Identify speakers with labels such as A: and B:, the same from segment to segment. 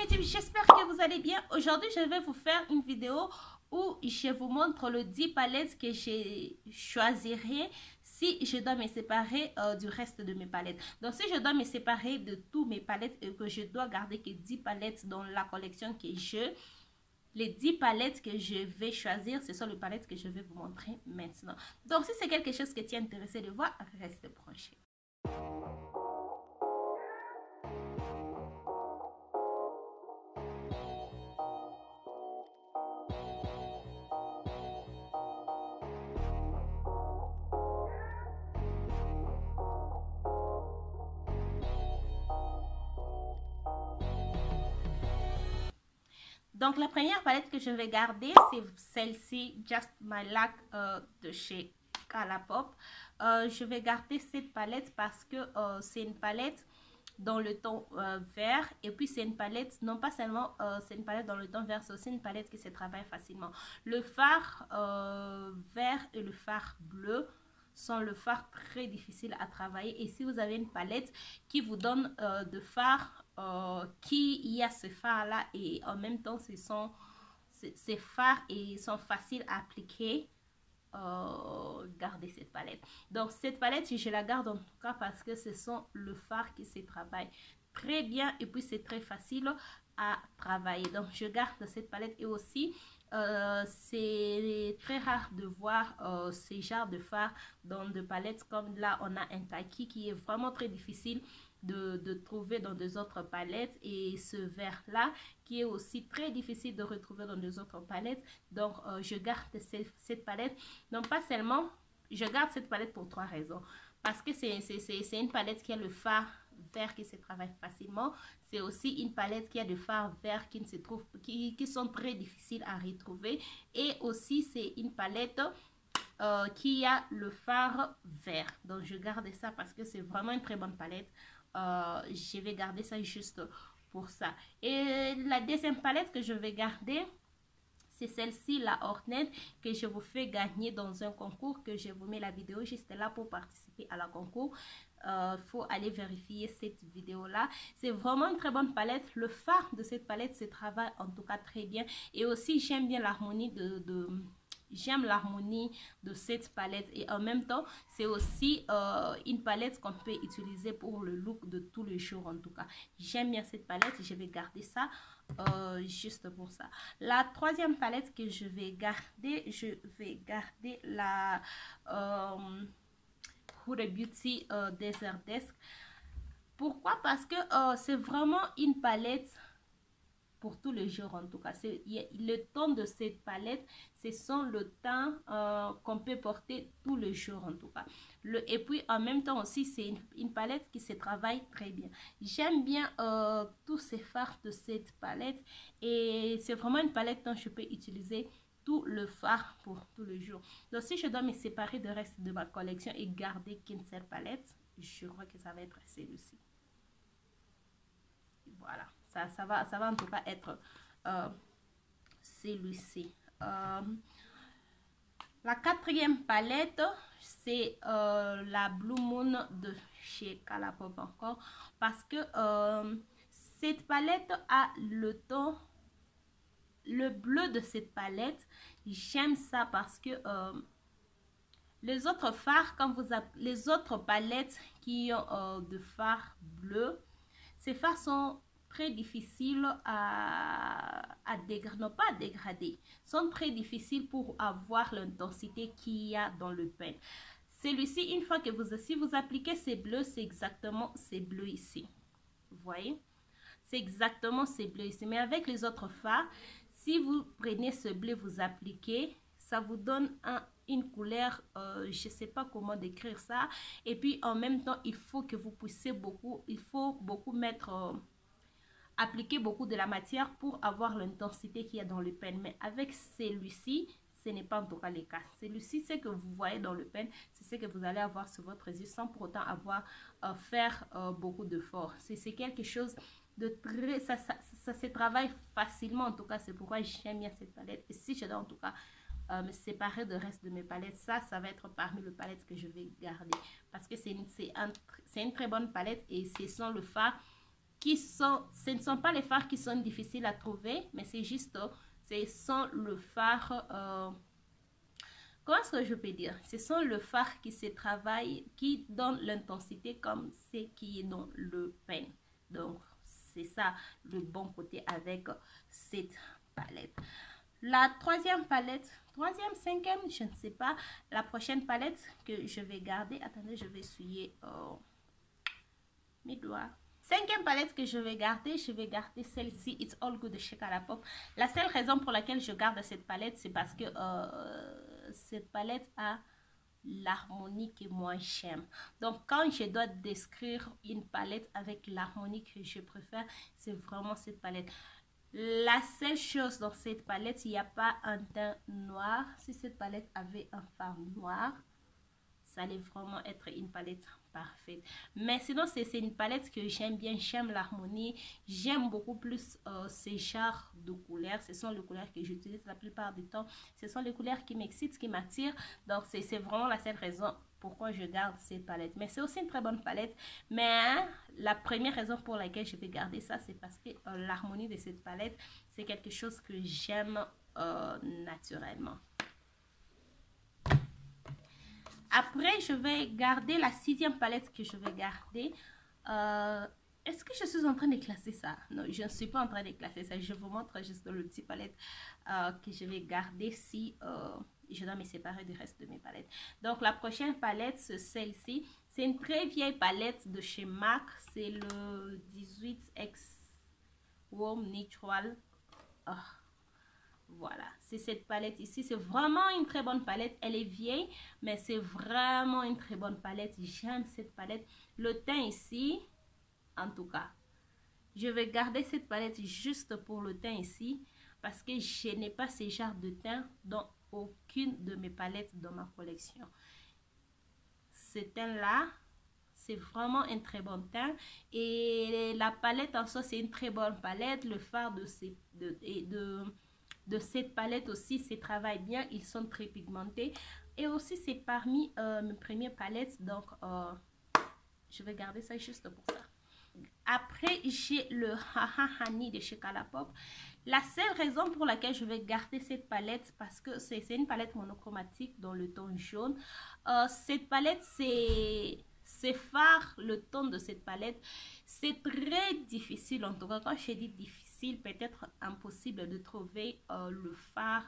A: mes types, j'espère que vous allez bien. Aujourd'hui, je vais vous faire une vidéo où je vous montre le 10 palettes que je choisirai si je dois me séparer du reste de mes palettes. Donc, si je dois me séparer de tous mes palettes et que je dois garder que 10 palettes dans la collection que je... Les 10 palettes que je vais choisir, ce sont les palettes que je vais vous montrer maintenant. Donc, si c'est quelque chose que tu es intéressé de voir, reste branché. Donc, la première palette que je vais garder, c'est celle-ci, Just My Luck de chez Colourpop. Je vais garder cette palette parce que c'est une palette dans le ton vert. Et puis, c'est une palette, non pas seulement c'est une palette dans le ton vert, c'est aussi une palette qui se travaille facilement. Le fard vert et le fard bleu sont le fard très difficile à travailler. Et si vous avez une palette qui vous donne de fard, qui y a ce fard là et en même temps ces fards et sont faciles à appliquer, gardez cette palette. Donc cette palette je la garde en tout cas parce que ce sont le fard qui se travaille très bien et puis c'est très facile à travailler. Donc je garde cette palette et aussi c'est très rare de voir ces genres de fards dans de palettes comme là on a un kaki qui est vraiment très difficile de trouver dans des autres palettes et ce vert là qui est aussi très difficile de retrouver dans des autres palettes. Donc je garde cette palette. Donc pas seulement, je garde cette palette pour 3 raisons. Parce que c'est une palette qui a le fard vert qui se travaille facilement. C'est aussi une palette qui a des fards verts qui se trouvent, qui sont très difficiles à retrouver. Et aussi c'est une palette qui a le fard vert. Donc je garde ça parce que c'est vraiment une très bonne palette. Je vais garder ça juste pour ça. Et la deuxième palette que je vais garder, c'est celle-ci, la Hornet, que je vous fais gagner dans un concours, que je vous mets la vidéo juste là pour participer à la concours. Faut aller vérifier cette vidéo là. C'est vraiment une très bonne palette. Le fard de cette palette se travaille en tout cas très bien. Et aussi j'aime bien l'harmonie j'aime l'harmonie de cette palette et en même temps c'est aussi une palette qu'on peut utiliser pour le look de tous les jours. En tout cas j'aime bien cette palette et je vais garder ça juste pour ça. La troisième palette que je vais garder la Huda Beauty Desert Desk. Pourquoi? Parce que c'est vraiment une palette pour tous les jours. En tout cas le ton de cette palette, ce sont le teint qu'on peut porter tous les jours en tout cas. Et puis en même temps aussi c'est une palette qui se travaille très bien. J'aime bien tous ces fards de cette palette et c'est vraiment une palette dont je peux utiliser tout le fard pour tous les jours. Donc si je dois me séparer du reste de ma collection et garder qu'une seule palette, je crois que ça va être celui-ci. Voilà, ça va en tout cas être celui-ci. La quatrième palette, c'est la Blue Moon de chez Colourpop encore. Parce que cette palette a le ton, le bleu de cette palette. J'aime ça parce que les autres fards, quand vous avez les autres palettes qui ont de fards bleus, ces fards sont très difficiles à dégrader, non pas à dégrader, sont très difficiles pour avoir l'intensité qu'il y a dans le pain. Celui-ci, une fois que si vous appliquez ces bleus, c'est exactement ces bleus ici. Vous voyez? C'est exactement ces bleus ici. Mais avec les autres fards, si vous prenez ce bleu, vous appliquez, ça vous donne une couleur, je ne sais pas comment décrire ça. Et puis en même temps, il faut que vous poussez beaucoup, il faut beaucoup mettre, appliquer beaucoup de la matière pour avoir l'intensité qu'il y a dans le pen. Mais avec celui-ci, ce n'est pas en tout cas le cas. Celui-ci, c'est que vous voyez dans le pen, c'est ce que vous allez avoir sur votre yeux sans pour autant avoir faire beaucoup d'efforts. C'est quelque chose de très, ça se travaille facilement en tout cas. C'est pourquoi j'aime bien cette palette. Et si je dois en tout cas me séparer du reste de mes palettes, ça va être parmi les palettes que je vais garder parce que c'est une très bonne palette et ce sont le fard ce ne sont pas les fards qui sont difficiles à trouver, mais c'est juste, ce sont le fard, comment est-ce que je peux dire? Ce sont le fard qui se travaille, qui donne l'intensité comme ce qui est dans le pen. Donc, c'est ça le bon côté avec cette palette. La troisième palette, troisième, cinquième, je ne sais pas. La prochaine palette que je vais garder, attendez, je vais essuyer mes doigts. Cinquième palette que je vais garder celle-ci, It's All Good de chez Colourpop. La seule raison pour laquelle je garde cette palette, c'est parce que cette palette a l'harmonie que moi j'aime. Donc quand je dois décrire une palette avec l'harmonie que je préfère, c'est vraiment cette palette. La seule chose dans cette palette, il n'y a pas un teint noir. Si cette palette avait un fard noir, ça allait vraiment être une palette parfaite. Mais sinon, c'est une palette que j'aime bien. J'aime l'harmonie. J'aime beaucoup plus ces genres de couleurs. Ce sont les couleurs que j'utilise la plupart du temps. Ce sont les couleurs qui m'excitent, qui m'attirent. Donc, c'est vraiment la seule raison pourquoi je garde cette palette. Mais c'est aussi une très bonne palette. Mais la première raison pour laquelle je vais garder ça, c'est parce que l'harmonie de cette palette, c'est quelque chose que j'aime naturellement. Après, je vais garder la sixième palette que je vais garder. Est-ce que je suis en train de classer ça? Non, je ne suis pas en train de classer ça. Je vous montre juste le petit palette que je vais garder si je dois me séparer du reste de mes palettes. Donc, la prochaine palette, c'est celle-ci. C'est une très vieille palette de chez MAC. C'est le 18X Warm Natural. Oh. Voilà, c'est cette palette ici. C'est vraiment une très bonne palette. Elle est vieille, mais c'est vraiment une très bonne palette. J'aime cette palette. Le teint ici, en tout cas, je vais garder cette palette juste pour le teint ici. Parce que je n'ai pas ce genre de teint dans aucune de mes palettes dans ma collection. Ce teint-là, c'est vraiment un très bon teint. Et la palette en soi, c'est une très bonne palette. Le fard de cette palette aussi, se travaille bien. Ils sont très pigmentés. Et aussi, c'est parmi mes premières palettes. Donc, je vais garder ça juste pour ça. Après, j'ai le Haha Honey de chez Colourpop. La seule raison pour laquelle je vais garder cette palette, parce que c'est une palette monochromatique dans le ton jaune. Cette palette, c'est phare, le ton de cette palette. C'est très difficile, en tout cas, quand je dis difficile, peut-être impossible de trouver le fard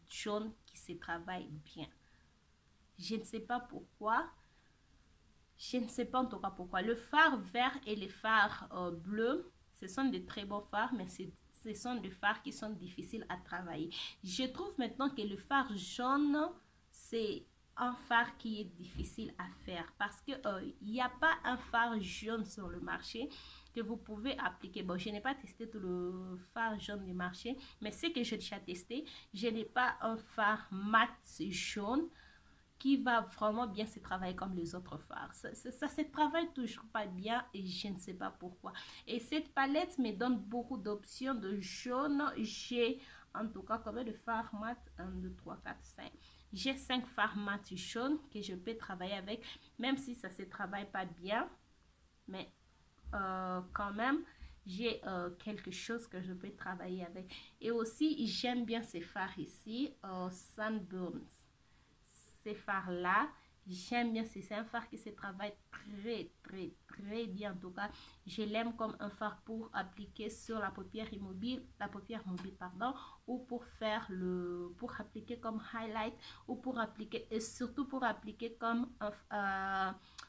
A: jaune qui se travaille bien. Je ne sais pas pourquoi. Je ne sais pas en tout cas pourquoi. Le fard vert et les fards bleus, ce sont des très bons fards, mais ce sont des fards qui sont difficiles à travailler. Je trouve maintenant que le fard jaune, c'est un fard qui est difficile à faire parce que il n'y a pas un fard jaune sur le marché que vous pouvez appliquer. Bon, je n'ai pas testé tout le fard jaune du marché, mais ce que j'ai déjà testé, je n'ai pas un fard mat jaune qui va vraiment bien se travailler comme les autres fards. Ça se travaille toujours pas bien et je ne sais pas pourquoi. Et cette palette me donne beaucoup d'options de jaune. J'ai en tout cas combien de fards mat? 1, 2, 3, 4, 5. J'ai 5 fards mat jaunes que je peux travailler avec, même si ça se travaille pas bien. Mais quand même, j'ai quelque chose que je peux travailler avec. Et aussi, j'aime bien ces fards ici, Sunburns. Ces fards là, j'aime bien, c'est un fard qui se travaille très bien. En tout cas, je l'aime comme un fard pour appliquer sur la paupière mobile, pardon, ou pour faire pour appliquer comme highlight, ou pour appliquer, et surtout pour appliquer comme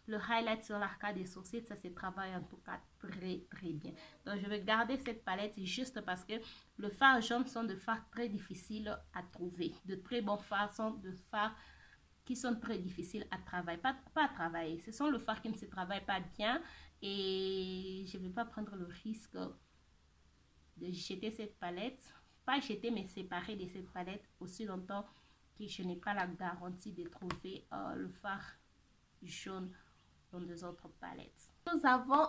A: le highlight sur l'arcade des sourcils. Ça se travaille en tout cas très bien. Donc je vais garder cette palette juste parce que le fard jaune sont de fards très difficiles à trouver. De très bons fards sont de fards qui sont très difficiles à travailler, pas à travailler. Ce sont le fard qui ne se travaille pas bien et je ne vais pas prendre le risque de jeter cette palette. Pas jeter, mais séparer de cette palette aussi longtemps que je n'ai pas la garantie de trouver le fard jaune dans les autres palettes. Nous avons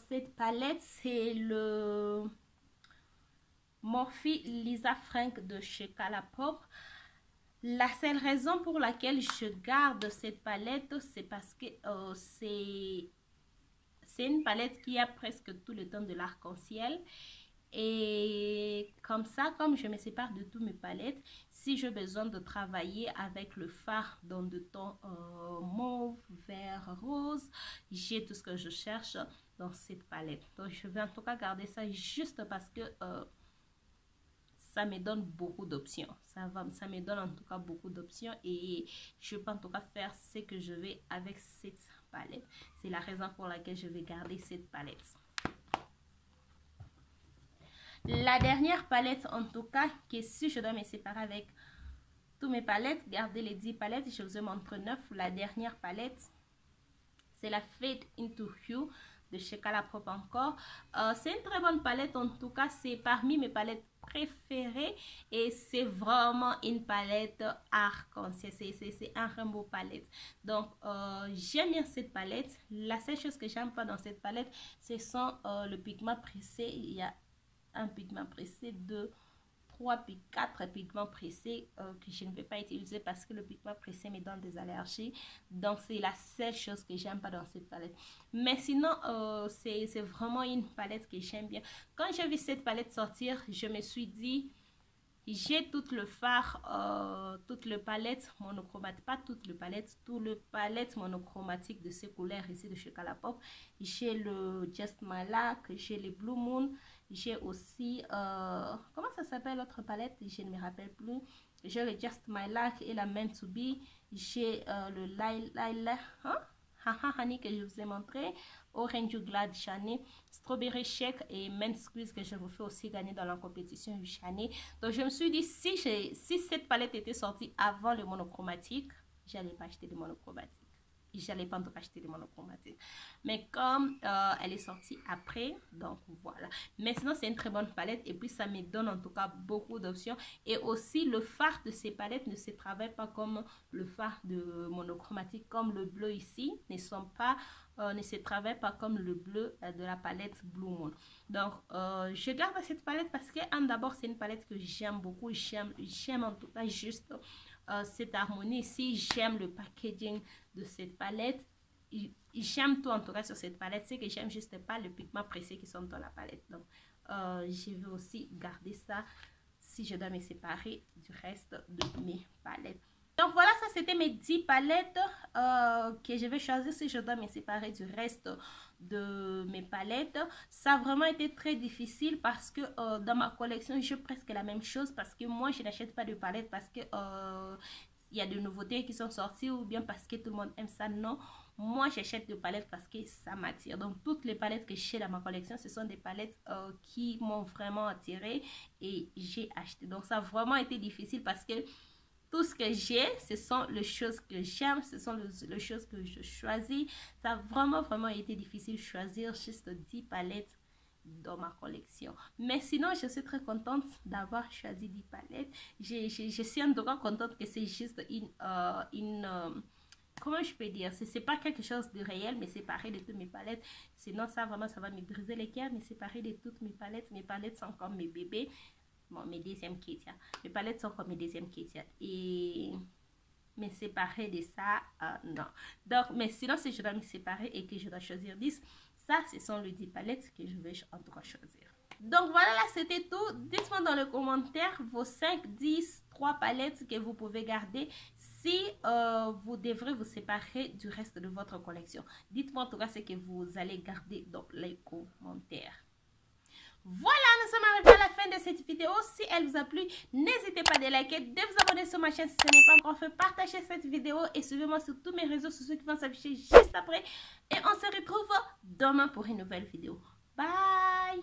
A: cette palette, c'est le Morphe Lisa Frank de chez Colourpop. La seule raison pour laquelle je garde cette palette, c'est parce que c'est c'est une palette qui a presque tout le temps de l'arc-en-ciel. Et comme ça, comme je me sépare de toutes mes palettes, si j'ai besoin de travailler avec le fard dans de tons mauve, vert, rose, j'ai tout ce que je cherche dans cette palette. Donc je vais en tout cas garder ça juste parce que ça me donne beaucoup d'options. Ça me donne en tout cas beaucoup d'options et je peux en tout cas faire ce que je vais avec cette palette. C'est la raison pour laquelle je vais garder cette palette. La dernière palette en tout cas, que si je dois me séparer avec toutes mes palettes, garder les 10 palettes, je vous montre 9. La dernière palette, c'est la Fade Into Hue de chez Colourpop encore. C'est une très bonne palette en tout cas, c'est parmi mes palettes préférées et c'est vraiment une palette arc-en-ciel, c'est un rainbow palette. Donc j'aime bien cette palette. La seule chose que j'aime pas dans cette palette, ce sont le pigment pressé. Il y a un pigment pressé, 2, 3 puis 4 pigments pressés que je ne vais pas utiliser parce que le pigment pressé me donne des allergies. Donc c'est la seule chose que j'aime pas dans cette palette. Mais sinon c'est vraiment une palette que j'aime bien. Quand j'ai vu cette palette sortir, je me suis dit j'ai tout le fard, toute le palette monochromatique, pas toute le palette, tout le palette monochromatique de ces couleurs ici de chez Colourpop. J'ai le Just My Luck, j'ai les Blue Moon, j'ai aussi, comment ça s'appelle l'autre palette, je ne me rappelle plus. J'ai le Just My Luck et la Meant to Be, j'ai le Lilac, Honey que je vous ai montré, Orange Glad Shani, Strawberry Shake et Mint Squeeze que je vous fais aussi gagner dans la compétition du Shani. Donc je me suis dit si cette palette était sortie avant le monochromatique, j'allais pas acheter de monochromatique. J'allais pas en tout cas acheter des monochromatiques. Mais comme elle est sortie après, donc voilà. Mais sinon c'est une très bonne palette et puis ça me donne en tout cas beaucoup d'options. Et aussi le fard de ces palettes ne se travaille pas comme le fard de monochromatique, comme le bleu ici ne se travaille pas comme le bleu de la palette Blue Moon. Donc je garde cette palette parce que d'abord c'est une palette que j'aime beaucoup. J'aime en tout cas juste cette harmonie ici. J'aime le packaging de cette palette. J'aime tout en tout cas sur cette palette. C'est que j'aime juste pas le pigment pressé qui sont dans la palette. Donc je vais aussi garder ça si je dois me séparer du reste de mes palettes. Donc voilà, ça c'était mes 10 palettes que je vais choisir si je dois me séparer du reste de mes palettes. Ça a vraiment été très difficile parce que dans ma collection j'ai presque la même chose, parce que moi je n'achète pas de palettes parce que il y a de nouveautés qui sont sorties ou bien parce que tout le monde aime ça. Non, moi j'achète des palettes parce que ça m'attire. Donc toutes les palettes que j'ai dans ma collection, ce sont des palettes qui m'ont vraiment attiré et j'ai acheté. Donc ça a vraiment été difficile parce que tout ce que j'ai, ce sont les choses que j'aime, ce sont les choses que je choisis. Ça a vraiment été difficile de choisir juste 10 palettes dans ma collection. Mais sinon, je suis très contente d'avoir choisi 10 palettes. Je suis en tout cas contente que c'est juste comment je peux dire, c'est pas quelque chose de réel, mais séparé de toutes mes palettes. Sinon, ça vraiment, ça va me briser les cœurs, mais séparé de toutes mes palettes. Mes palettes sont comme mes bébés. Bon, mes deuxièmes Ketia. Mes palettes sont comme mes deuxièmes Ketia. Et me séparer de ça, non. Donc, mais sinon, si je dois me séparer et que je dois choisir 10, ça, ce sont les 10 palettes que je vais en tout cas choisir. Donc, voilà, là, c'était tout. Dites-moi dans les commentaires vos 5, 10, 3 palettes que vous pouvez garder si vous devrez vous séparer du reste de votre collection. Dites-moi en tout cas ce que vous allez garder dans les commentaires. Voilà, nous sommes arrivés à la fin de cette vidéo. Si elle vous a plu, n'hésitez pas à liker, de vous abonner sur ma chaîne si ce n'est pas encore fait. Partagez cette vidéo et suivez-moi sur tous mes réseaux sociaux qui vont s'afficher juste après. Et on se retrouve demain pour une nouvelle vidéo. Bye!